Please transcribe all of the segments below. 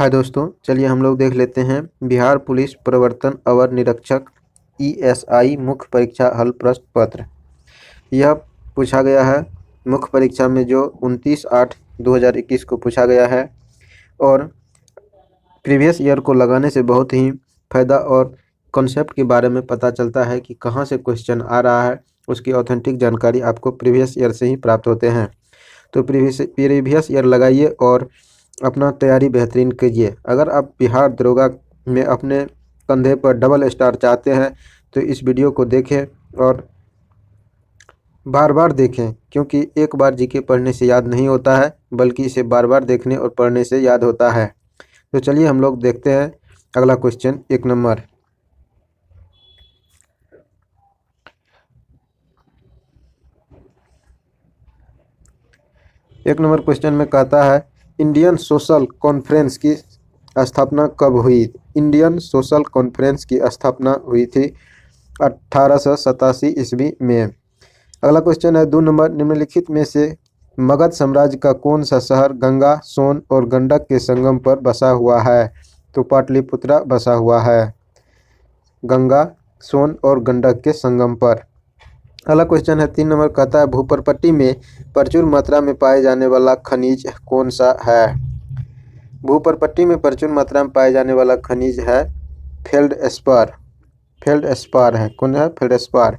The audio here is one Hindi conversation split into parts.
हाय दोस्तों, चलिए हम लोग देख लेते हैं बिहार पुलिस प्रवर्तन अवर निरीक्षक ईएसआई मुख्य परीक्षा हल प्रश्न पत्र। यह पूछा गया है मुख्य परीक्षा में जो 29/8/2021 को पूछा गया है और प्रीवियस ईयर को लगाने से बहुत ही फ़ायदा और कॉन्सेप्ट के बारे में पता चलता है कि कहाँ से क्वेश्चन आ रहा है। उसकी ऑथेंटिक जानकारी आपको प्रीवियस ईयर से ही प्राप्त होते हैं। तो प्रीवियस ईयर लगाइए और अपना तैयारी बेहतरीन कीजिए। अगर आप बिहार दरोगा में अपने कंधे पर डबल स्टार चाहते हैं तो इस वीडियो को देखें और बार बार देखें, क्योंकि एक बार जीके पढ़ने से याद नहीं होता है बल्कि इसे बार बार देखने और पढ़ने से याद होता है। तो चलिए हम लोग देखते हैं अगला क्वेश्चन। एक नंबर क्वेश्चन में कहता है इंडियन सोशल कॉन्फ्रेंस की स्थापना कब हुई। इंडियन सोशल कॉन्फ्रेंस की स्थापना हुई थी 1887 ईस्वी में। अगला क्वेश्चन है 2 नंबर, निम्नलिखित में से मगध साम्राज्य का कौन सा शहर गंगा, सोन और गंडक के संगम पर बसा हुआ है। तो पाटलिपुत्रा बसा हुआ है गंगा, सोन और गंडक के संगम पर। अगला क्वेश्चन है 3 नंबर, कहता है भूपरपट्टी में प्रचुर मात्रा में पाए जाने वाला खनिज कौन सा है। भूपरपट्टी में प्रचुर मात्रा में पाए जाने वाला खनिज है फेल्डस्पार है। कौन है? फेल्डस्पार।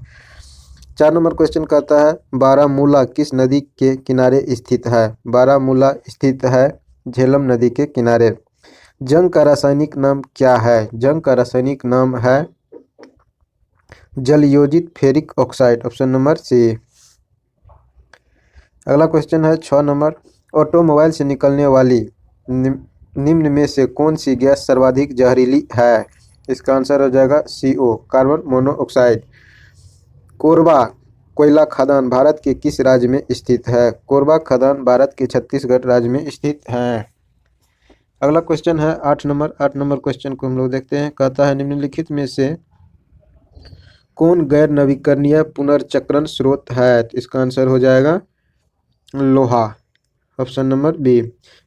4 नंबर क्वेश्चन कहता है बारामूला किस नदी के किनारे स्थित है। बारामूला स्थित है झेलम नदी के किनारे। जंग का रासायनिक नाम क्या है। जंग का रासायनिक नाम है जलयोजित ferric oxide. Option number C. अगला क्वेश्चन है 6 नंबर, ऑटोमोबाइल से निकलने वाली निम्न में से कौन सी गैस सर्वाधिक जहरीली है। इसका आंसर हो जाएगा CO, कार्बन मोनोऑक्साइड। कोरबा कोयला खदान भारत के किस राज्य में स्थित है। कोरबा खदान भारत के छत्तीसगढ़ राज्य में स्थित है। अगला क्वेश्चन है 8 नंबर। 8 नंबर क्वेश्चन को हम लोग देखते हैं। कहता है निम्नलिखित में से कौन गैर नवीकरणीय पुनर्चक्रण स्रोत है। तो इसका आंसर हो जाएगा लोहा। Option number B.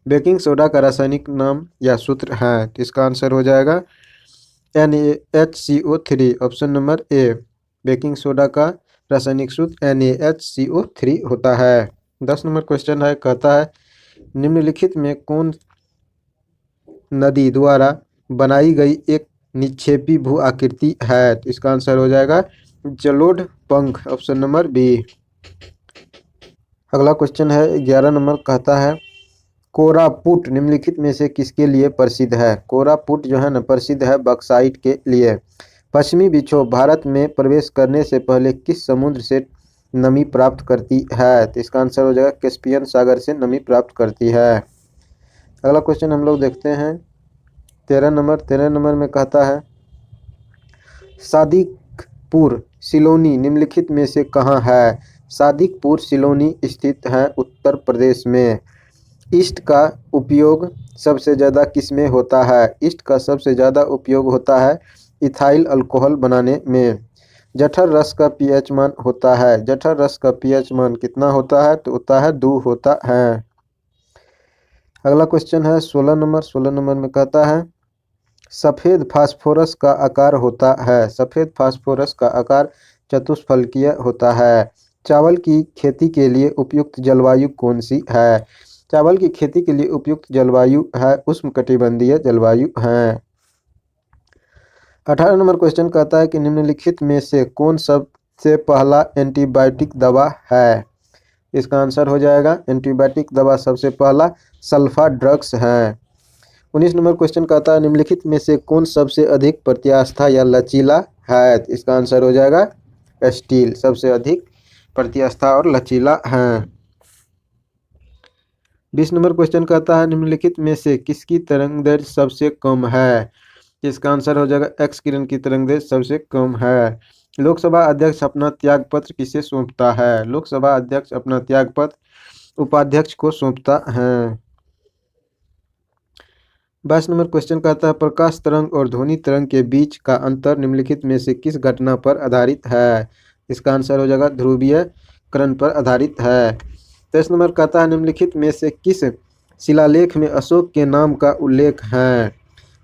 Baking soda का रासायनिक नाम या सूत्र है। तो इसका आंसर हो जाएगा NaHCO3। ऑप्शन नंबर ए। बेकिंग सोडा का रासायनिक सूत्र NaHCO3 होता है। 10 नंबर क्वेश्चन है, कहता है निम्नलिखित में कौन नदी द्वारा बनाई गई एक निक्षेपी भू आकृति है। तो इसका आंसर हो जाएगा जलोढ़ पंख। Option number B. अगला क्वेश्चन है 11 नंबर, कहता है कोरापुट निम्नलिखित में से किसके लिए प्रसिद्ध है। कोरापुट जो है ना प्रसिद्ध है बक्साइट के लिए। पश्चिमी विक्षोभ भारत में प्रवेश करने से पहले किस समुद्र से नमी प्राप्त करती है। तो इसका आंसर हो जाएगा कैस्पियन सागर से नमी प्राप्त करती है। अगला क्वेश्चन हम लोग देखते हैं 13 नंबर। 13 नंबर में कहता है सादिकपुर सिलोनी निम्नलिखित में से कहाँ है। सादिकपुर सिलोनी स्थित है उत्तर प्रदेश में। ईस्ट का उपयोग सबसे ज़्यादा किस में होता है। ईस्ट का सबसे ज़्यादा उपयोग होता है इथाइल अल्कोहल बनाने में। जठर रस का pH मान होता है। जठर रस का pH मान कितना होता है। तो होता है 2 होता है। अगला क्वेश्चन है 16 नंबर। 16 नंबर में कहता है सफ़ेद फास्फोरस का आकार होता है। सफ़ेद फास्फोरस का आकार चतुष्फलकीय होता है। चावल की खेती के लिए उपयुक्त जलवायु कौन सी है। चावल की खेती के लिए उपयुक्त जलवायु है उष्णकटिबंधीय जलवायु है। 18 नंबर क्वेश्चन कहता है कि निम्नलिखित में से कौन सबसे पहला एंटीबायोटिक दवा है। इसका आंसर हो जाएगा एंटीबायोटिक दवा सबसे पहला सल्फा ड्रग्स है। 19 नंबर क्वेश्चन कहता है निम्नलिखित में से कौन सबसे अधिक प्रत्यास्था या लचीला है। इसका आंसर हो जाएगा स्टील सबसे अधिक प्रत्यास्था और लचीला है। 20 नंबर क्वेश्चन कहता है निम्नलिखित में से किसकी तरंगदैर्घ्य सबसे कम है। इसका आंसर हो जाएगा एक्स किरण की तरंगदैर्घ्य सबसे कम है। लोकसभा अध्यक्ष अपना त्यागपत्र किसे सौंपता है। लोकसभा अध्यक्ष अपना त्यागपत्र उपाध्यक्ष को सौंपता है। 22 नंबर क्वेश्चन कहता है प्रकाश तरंग और ध्वनि तरंग के बीच का अंतर निम्नलिखित में से किस घटना पर आधारित है। इसका आंसर हो जाएगा ध्रुवीयकरण पर आधारित है। 23 नंबर कहता है निम्नलिखित में से किस शिलालेख में अशोक के नाम का उल्लेख है?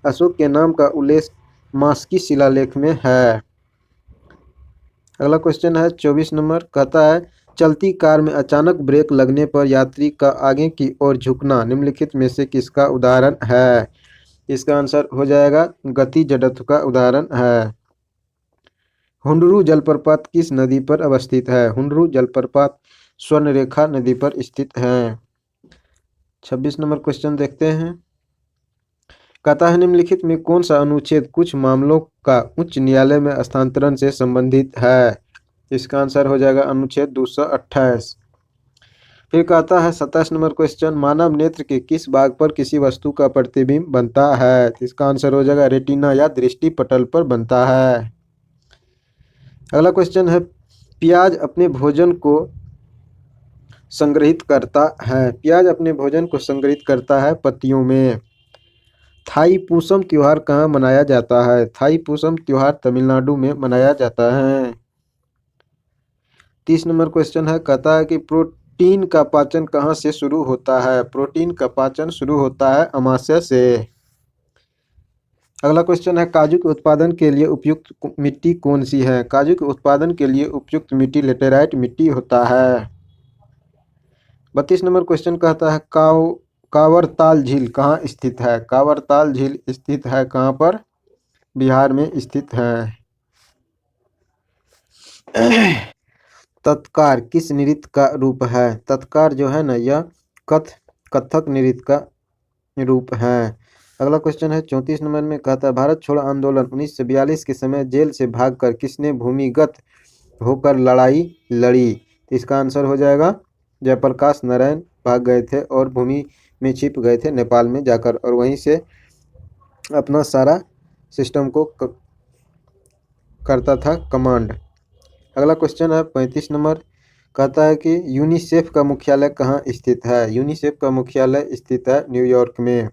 अशोक के नाम का उल्लेख मास्की शिलालेख में है। अगला क्वेश्चन है 24 नंबर, कहता है चलती कार में अचानक ब्रेक लगने पर यात्री का आगे की ओर झुकना निम्नलिखित में से किसका उदाहरण है? इसका आंसर हो जाएगा गति जड़त्व का उदाहरण है। हुंडरू जलप्रपात किस नदी पर अवस्थित है? हुंडरू जलप्रपात स्वर्णरेखा नदी पर स्थित है। 26 नंबर क्वेश्चन देखते हैं, कहता है निम्नलिखित में कौन सा अनुच्छेद कुछ मामलों का उच्च न्यायालय में हस्तांतरण से संबंधित है? इसका आंसर हो जाएगा अनुच्छेद 228। फिर कहता है 27 नंबर क्वेश्चन, मानव नेत्र के किस भाग पर किसी वस्तु का प्रतिबिंब बनता है? इसका आंसर हो जाएगा रेटिना या दृष्टि पटल पर बनता है। अगला क्वेश्चन है, प्याज अपने भोजन को संग्रहित करता है? प्याज अपने भोजन को संग्रहित करता है पत्तियों में। थाईपुसम त्योहार कहाँ मनाया जाता है? थाईपुसम त्योहार तमिलनाडु में मनाया जाता है। 30 नंबर क्वेश्चन है, कहता है कि प्रोटीन का पाचन कहाँ से शुरू होता है? प्रोटीन का पाचन शुरू होता है अमाशय से। अगला क्वेश्चन है, काजू के उत्पादन के लिए उपयुक्त मिट्टी कौन सी है? काजू के उत्पादन के लिए उपयुक्त मिट्टी लेटेराइट मिट्टी होता है। 32 नंबर क्वेश्चन कहता है कावरताल झील कहाँ स्थित है? कावरताल झील स्थित है कहाँ पर? बिहार में स्थित है। तत्कार किस नृत्य का रूप है? तत्कार जो है ना, यह कथक नृत्य का रूप है। अगला क्वेश्चन है 34 नंबर में, कहता है भारत छोड़ो आंदोलन 1942 के समय जेल से भागकर किसने भूमिगत होकर लड़ाई लड़ी? इसका आंसर हो जाएगा जयप्रकाश नारायण भाग गए थे और भूमि में छिप गए थे नेपाल में जाकर, और वहीं से अपना सारा सिस्टम को करता था कमांड। अगला क्वेश्चन है 35 नंबर, कहता है कि यूनिसेफ का मुख्यालय कहाँ स्थित है? यूनिसेफ का मुख्यालय स्थित है न्यूयॉर्क में।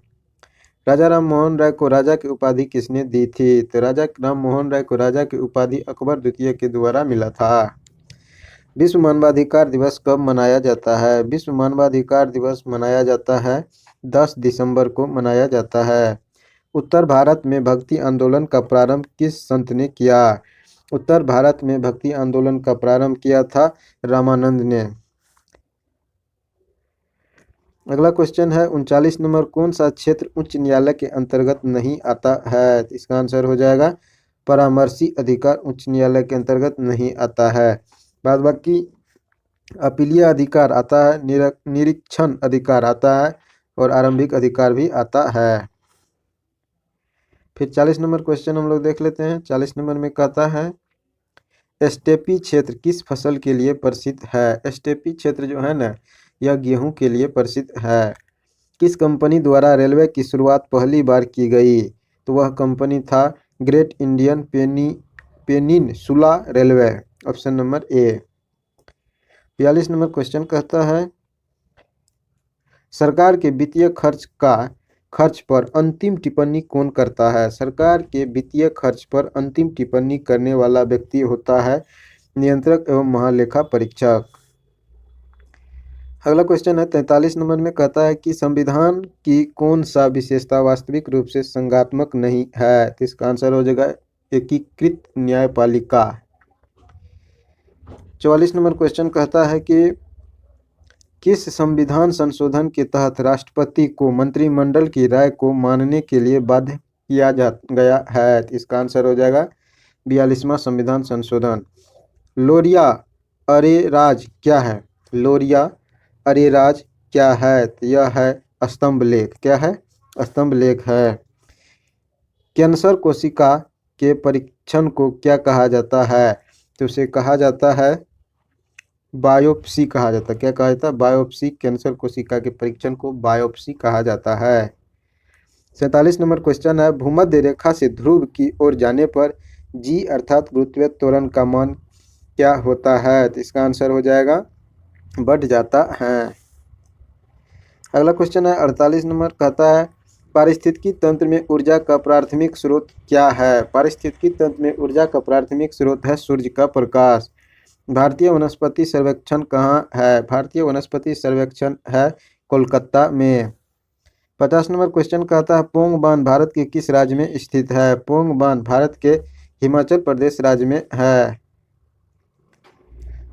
राजा राम मोहन राय को राजा की उपाधि किसने दी थी? तो राजा राम मोहन राय को राजा की उपाधि अकबर द्वितीय के द्वारा मिला था। विश्व मानवाधिकार दिवस कब मनाया जाता है? विश्व मानवाधिकार दिवस मनाया जाता है 10 दिसंबर को मनाया जाता है। उत्तर भारत में भक्ति आंदोलन का प्रारंभ किस संत ने किया? उत्तर भारत में भक्ति आंदोलन का प्रारंभ किया था रामानंद ने। अगला क्वेश्चन है 39 नंबर, कौन सा क्षेत्र उच्च न्यायालय के अंतर्गत नहीं आता है? इसका आंसर हो जाएगा परामर्शी अधिकार उच्च न्यायालय के अंतर्गत नहीं आता है। बाद बाकी अपीलीय अधिकार आता है, निरीक्षण अधिकार आता है और आरंभिक अधिकार भी आता है। फिर 40 नंबर क्वेश्चन हम लोग देख लेते हैं। 40 नंबर में कहता है स्टेपी क्षेत्र किस फसल के लिए प्रसिद्ध है? स्टेपी क्षेत्र जो है ना, यह गेहूं के लिए प्रसिद्ध है। किस कंपनी द्वारा रेलवे की शुरुआत पहली बार की गई? तो वह कंपनी था great Indian peninsula railway, option number ए। 42 नंबर क्वेश्चन कहता है सरकार के वित्तीय खर्च पर अंतिम टिप्पणी कौन करता है? सरकार के वित्तीय खर्च पर अंतिम टिप्पणी करने वाला व्यक्ति होता है नियंत्रक एवं महालेखा परीक्षक। अगला क्वेश्चन है 43 नंबर में, कहता है कि संविधान की कौन सा विशेषता वास्तविक रूप से संघात्मक नहीं है? तो इसका आंसर हो जाएगा एकीकृत न्यायपालिका। 44 नंबर क्वेश्चन कहता है कि किस संविधान संशोधन के तहत राष्ट्रपति को मंत्रिमंडल की राय को मानने के लिए बाध्य किया गया है? तो इसका आंसर हो जाएगा 42वां संविधान संशोधन। लोरिया अरेराज क्या है? लोरिया अरेराज क्या है? तो यह है स्तंभ लेख। क्या है? स्तंभ लेख है। कैंसर कोशिका के परीक्षण को क्या कहा जाता है? तो उसे कहा जाता है बायोप्सी कहा जाता है। क्या कहा जाता है? बायोप्सी। कैंसर कोशिका के परीक्षण को बायोप्सी कहा जाता है। 47 नंबर क्वेश्चन है भूमध्य रेखा से ध्रुव की ओर जाने पर जी अर्थात गुरुत्वीय त्वरण का मान क्या होता है? तो इसका आंसर हो जाएगा बढ़ जाता है। अगला क्वेश्चन है 48 नंबर, कहता है पारिस्थितिकी तंत्र में ऊर्जा का प्राथमिक स्रोत क्या है? पारिस्थितिकी तंत्र में ऊर्जा का प्राथमिक स्रोत है सूर्य का प्रकाश। भारतीय वनस्पति सर्वेक्षण कहाँ है? भारतीय वनस्पति सर्वेक्षण है कोलकाता में। 50 नंबर क्वेश्चन कहता है पोंग बांध भारत के किस राज्य में स्थित है? पोंग बांध भारत के हिमाचल प्रदेश राज्य में है।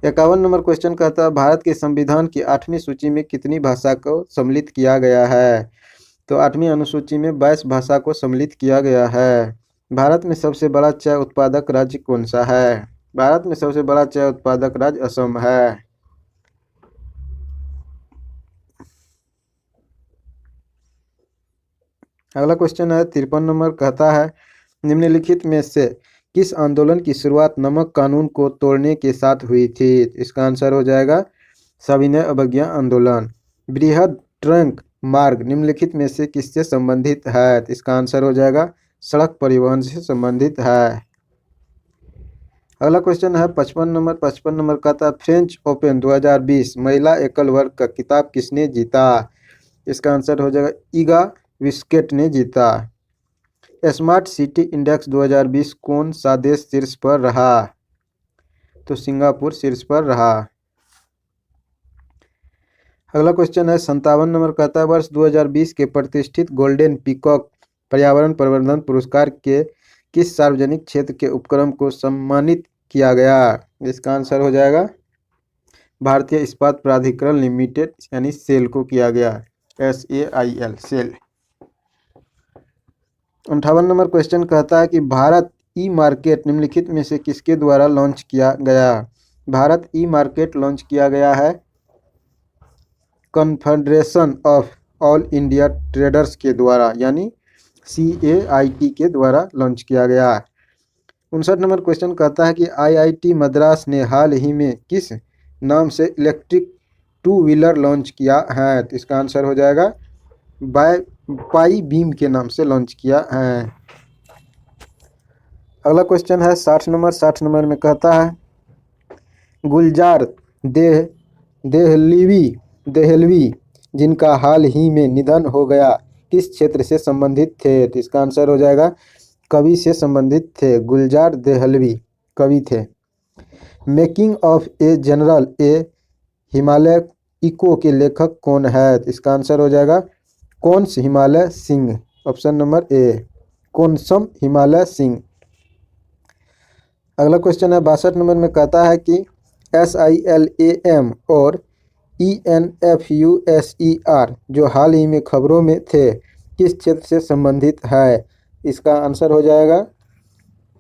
51 नंबर क्वेश्चन कहता है भारत के संविधान की 8वीं सूची में कितनी भाषा को सम्मिलित किया गया है? तो 8वीं अनुसूची में 22 भाषा को सम्मिलित किया गया है। भारत में सबसे बड़ा चाय उत्पादक राज्य कौन सा है? भारत में सबसे बड़ा चाय उत्पादक राज्य असम है। अगला क्वेश्चन है 53 नंबर कहता है निम्नलिखित में से किस आंदोलन की शुरुआत नमक कानून को तोड़ने के साथ हुई थी? इसका आंसर हो जाएगा सविनय अवज्ञा आंदोलन। बृहद ट्रंक मार्ग निम्नलिखित में से किससे संबंधित है? तो इसका आंसर हो जाएगा सड़क परिवहन से संबंधित है। अगला क्वेश्चन है 55 नंबर कहता है फ्रेंच ओपन 2020 महिला एकल वर्ग का खिताब किसने जीता? इसका आंसर हो जाएगा ईगा स्विटेक ने जीता। स्मार्ट सिटी इंडेक्स 2020 कौन सा देश शीर्ष पर रहा? तो सिंगापुर शीर्ष पर रहा। अगला क्वेश्चन है 57 नंबर कहता है वर्ष 2020 के प्रतिष्ठित गोल्डन पीकॉक पर्यावरण प्रबंधन पुरस्कार के किस सार्वजनिक क्षेत्र के उपक्रम को सम्मानित किया गया? इसका आंसर हो जाएगा भारतीय इस्पात प्राधिकरण लिमिटेड यानी सेल को किया गया। SAIL cell. 58 नंबर क्वेश्चन कहता है कि भारत ई मार्केट निम्नलिखित में से किसके द्वारा लॉन्च किया गया? भारत ई मार्केट लॉन्च किया गया है confederation of all India traders के द्वारा यानी CAIT के द्वारा लॉन्च किया गया। 59 नंबर क्वेश्चन कहता है कि IIT मद्रास ने हाल ही में किस नाम से इलेक्ट्रिक 2 व्हीलर लॉन्च किया है? तो इसका आंसर हो जाएगा पाई बीम के नाम से लॉन्च किया है। अगला क्वेश्चन है 60 नंबर में कहता है गुलजार देहलवी जिनका हाल ही में निधन हो गया किस क्षेत्र से संबंधित थे? तो इसका आंसर हो जाएगा कवि से संबंधित थे। गुलजार देहलवी कवि थे। Making of a general a Himalaya echo के लेखक कौन है? तो इसका आंसर हो जाएगा Konsam Himalay Singh. Option number A Konsam Himalay Singh. अगला क्वेश्चन है 62 नंबर में कहता है कि SILAM और ENFUSER जो हाल ही में खबरों में थे किस क्षेत्र से संबंधित है? इसका आंसर हो जाएगा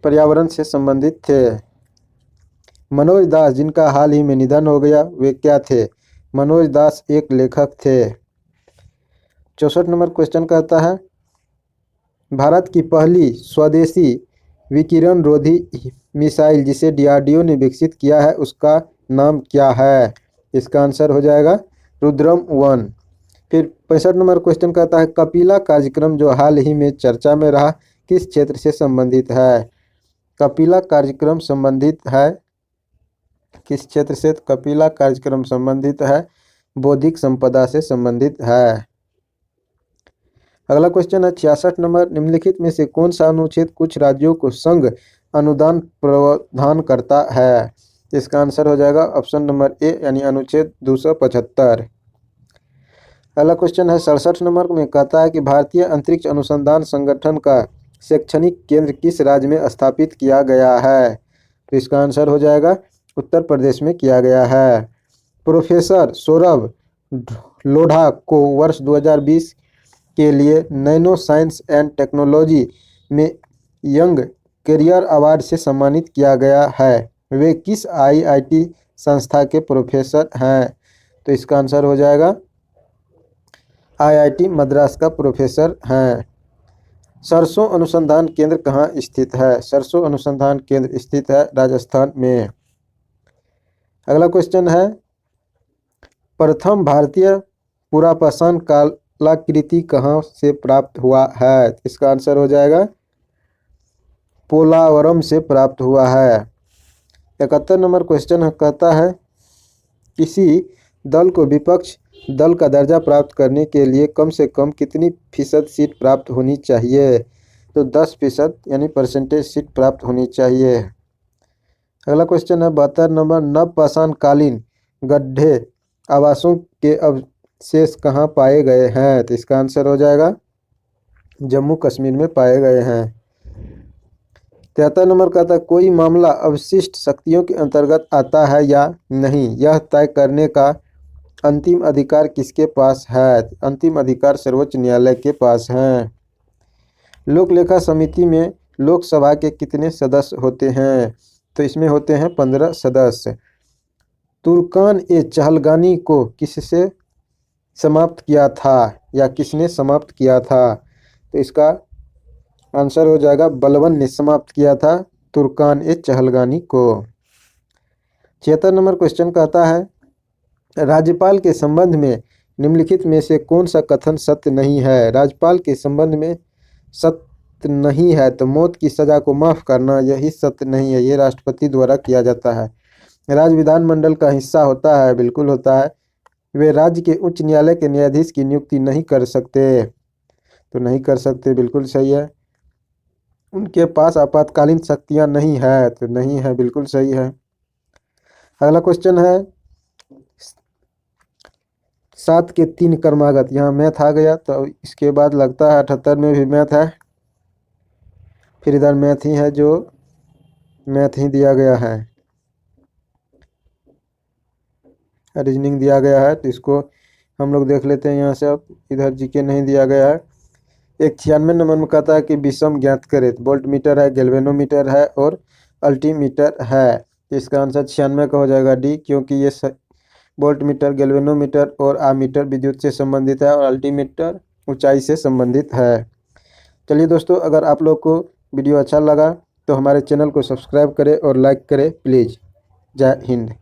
पर्यावरण से संबंधित थे। मनोज दास जिनका हाल ही में निधन हो गया वे क्या थे? मनोज दास एक लेखक थे। 64 नंबर क्वेश्चन कहता है भारत की पहली स्वदेशी विकिरण रोधी मिसाइल जिसे DRDO ने विकसित किया है उसका नाम क्या है? इसका आंसर हो जाएगा रुद्रम 1। फिर 65 नंबर क्वेश्चन कहता है कपिला कार्यक्रम जो हाल ही में चर्चा में रहा किस क्षेत्र से संबंधित है? कपिला कार्यक्रम संबंधित है किस क्षेत्र से? कपिला कार्यक्रम संबंधित है बौद्धिक संपदा से संबंधित है। अगला क्वेश्चन है 66 नंबर निम्नलिखित में से कौन सा अनुच्छेद कुछ राज्यों को संघ अनुदान प्रावधान करता है? इसका आंसर हो जाएगा ऑप्शन नंबर ए यानी अनुच्छेद 275। अगला क्वेश्चन है 67 नंबर में कहता है कि भारतीय अंतरिक्ष अनुसंधान संगठन का शैक्षणिक केंद्र किस राज्य में स्थापित किया गया है? तो इसका आंसर हो जाएगा उत्तर प्रदेश में किया गया है। प्रोफेसर सौरभ लोढ़ा को वर्ष 2020 के लिए नैनो साइंस एंड टेक्नोलॉजी में यंग करियर अवार्ड से सम्मानित किया गया है। वे किस IIT संस्था के प्रोफेसर हैं? तो इसका आंसर हो जाएगा IIT मद्रास का प्रोफेसर हैं। सरसों अनुसंधान केंद्र कहाँ स्थित है? सरसों अनुसंधान केंद्र स्थित है राजस्थान में। अगला क्वेश्चन है प्रथम भारतीय पुरापाषाण कलाकृति कहाँ से प्राप्त हुआ है? इसका आंसर हो जाएगा पोलावरम से प्राप्त हुआ है। 71 नंबर क्वेश्चन कहता है किसी दल को विपक्ष दल का दर्जा प्राप्त करने के लिए कम से कम कितनी फीसद सीट प्राप्त होनी चाहिए? तो 10% यानी परसेंटेज सीट प्राप्त होनी चाहिए। अगला क्वेश्चन है 72 नंबर नवपाषाण कालीन गड्ढे आवासों के शेष कहाँ पाए गए हैं? तो इसका आंसर हो जाएगा जम्मू कश्मीर में पाए गए हैं। 73 नंबर का था कोई मामला अवशिष्ट शक्तियों के अंतर्गत आता है या नहीं, यह तय करने का अंतिम अधिकार किसके पास है? अंतिम अधिकार सर्वोच्च न्यायालय के पास है। लोक लेखा समिति में लोकसभा के कितने सदस्य होते हैं? तो इसमें होते हैं 15 सदस्य। तुर्कान ए चहलगानी को किससे समाप्त किया था या किसने समाप्त किया था? तो इसका आंसर हो जाएगा बलबन ने समाप्त किया था तुर्कान ए चहलगानी को। 76 नंबर क्वेश्चन कहता है राज्यपाल के संबंध में निम्नलिखित में से कौन सा कथन सत्य नहीं है? राज्यपाल के संबंध में सत्य नहीं है तो मौत की सजा को माफ करना यही सत्य नहीं है, ये राष्ट्रपति द्वारा किया जाता है। राज्य विधानमंडल का हिस्सा होता है, बिल्कुल होता है। वे राज्य के उच्च न्यायालय के न्यायाधीश की नियुक्ति नहीं कर सकते, तो नहीं कर सकते, बिल्कुल सही है। उनके पास आपातकालीन शक्तियां नहीं है, तो नहीं है, बिल्कुल सही है। अगला क्वेश्चन है 7 के 3 क्रमागत, यहाँ मैथ आ गया तो इसके बाद लगता है 78 में भी मैथ है, फिर इधर मैथ ही है जो मैथ ही दिया गया है, रीजनिंग दिया गया है, तो इसको हम लोग देख लेते हैं यहाँ से। अब इधर जीके नहीं दिया गया है। एक 96 नंबर में कहता है कि विषम ज्ञात करे, तो वोल्ट मीटर है, गैल्वेनोमीटर है और अल्टीमीटर है। तो इसका आंसर 96 का हो जाएगा डी, क्योंकि ये वोल्ट मीटर, गैल्वेनोमीटर और आमीटर विद्युत से संबंधित है और अल्टीमीटर ऊंचाई से संबंधित है। चलिए दोस्तों, अगर आप लोग को वीडियो अच्छा लगा तो हमारे चैनल को सब्सक्राइब करें और लाइक करें प्लीज़। जय हिंद।